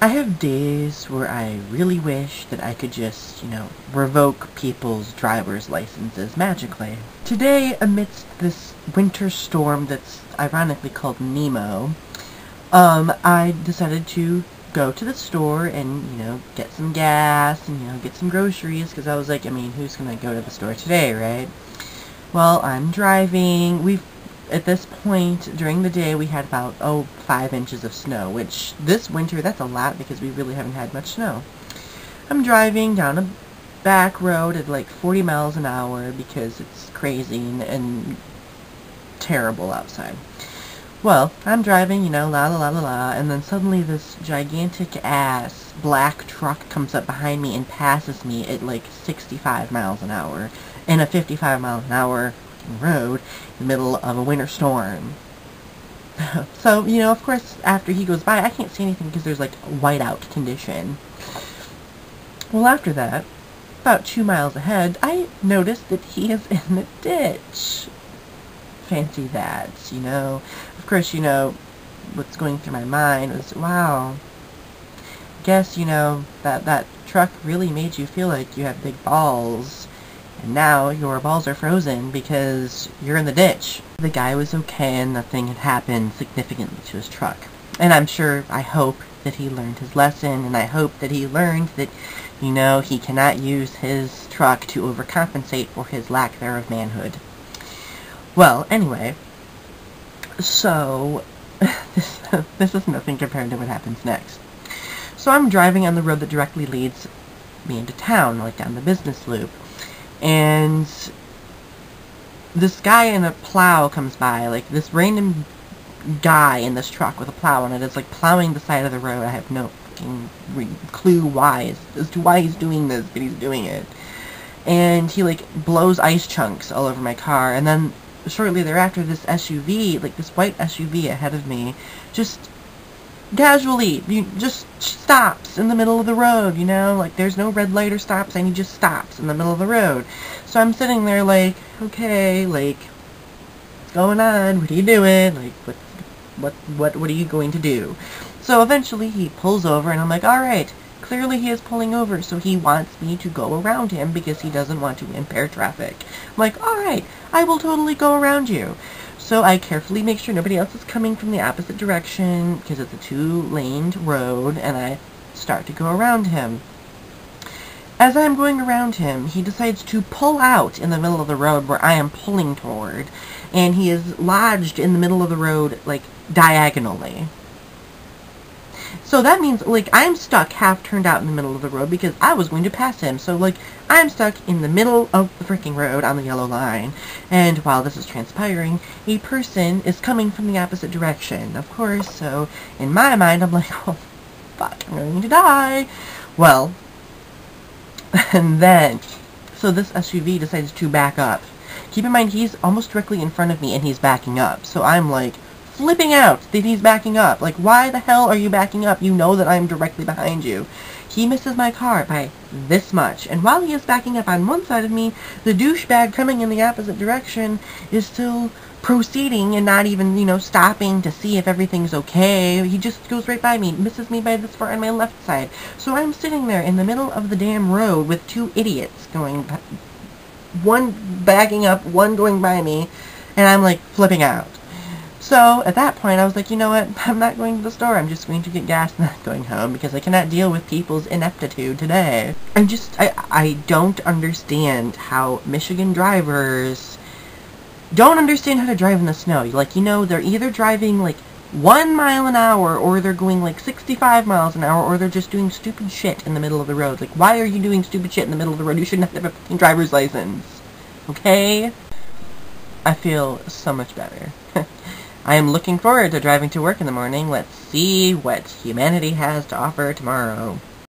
I have days where I really wish that I could just, revoke people's driver's licenses magically. Today, amidst this winter storm that's ironically called Nemo, I decided to go to the store and, get some gas and, get some groceries, because I was like, who's gonna go to the store today, right? Well, I'm driving. At this point, during the day, we had about, 5 inches of snow, which this winter, that's a lot because we really haven't had much snow. I'm driving down a back road at like 40 miles an hour because it's crazy and terrible outside. Well, I'm driving, la la la la la, and then suddenly this gigantic ass black truck comes up behind me and passes me at like 65 miles an hour in a 55 mile an hour road in the middle of a winter storm. So, of course, after he goes by, I can't see anything because there's like whiteout condition. Well, after that, about 2 miles ahead, I noticed that he is in the ditch. Fancy that, Of course, what's going through my mind was, wow, guess, that truck really made you feel like you have big balls. And now your balls are frozen because you're in the ditch. The guy was okay and nothing had happened significantly to his truck. And I hope that he learned his lesson, and I hope that he learned that, he cannot use his truck to overcompensate for his lack thereof manhood. Well, anyway, so this is nothing compared to what happens next. So I'm driving on the road that directly leads me into town, like down the business loop. And this guy in a plow comes by, like this random guy in this truck with a plow on it is like plowing the side of the road. I have no fucking clue as to why he's doing this, but he's doing it. And he like blows ice chunks all over my car, and then shortly thereafter this SUV, like this white SUV ahead of me, just casually, just stops in the middle of the road, like there's no red light or stop sign, he just stops in the middle of the road. So I'm sitting there like, okay, like, what's going on? What are you doing? Like, what are you going to do? So eventually he pulls over, and I'm like, alright, clearly he is pulling over, so he wants me to go around him because he doesn't want to impair traffic. I'm like, alright, I will totally go around you. So I carefully make sure nobody else is coming from the opposite direction because it's a 2-laned road, and I start to go around him. As I'm going around him, he decides to pull out in the middle of the road where I am pulling toward, and he is lodged in the middle of the road, like, diagonally. So that means, like, I'm stuck half turned out in the middle of the road because I was going to pass him. So, like, I'm stuck in the middle of the freaking road on the yellow line. And while this is transpiring, a person is coming from the opposite direction, of course. So, in my mind, I'm like, oh, fuck, I'm going to die. Well, and then, so this SUV decides to back up. Keep in mind, he's almost directly in front of me, and he's backing up. So I'm like, flipping out that he's backing up. Like, why the hell are you backing up? You know that I'm directly behind you. He misses my car by this much. And while he is backing up on one side of me, the douchebag coming in the opposite direction is still proceeding and not even, stopping to see if everything's okay. He just goes right by me, misses me by this far on my left side. So I'm sitting there in the middle of the damn road with 2 idiots going, one backing up, one going by me, and I'm like flipping out. So, at that point, I was like, you know what, I'm not going to the store, I'm just going to get gas and not going home, because I cannot deal with people's ineptitude today. I don't understand how Michigan drivers don't understand how to drive in the snow. Like, they're either driving, like, 1 mile an hour, or they're going, like, 65 miles an hour, or they're just doing stupid shit in the middle of the road. Like, why are you doing stupid shit in the middle of the road? You shouldn't have a fucking driver's license. Okay? I feel so much better. I am looking forward to driving to work in the morning. Let's see what humanity has to offer tomorrow.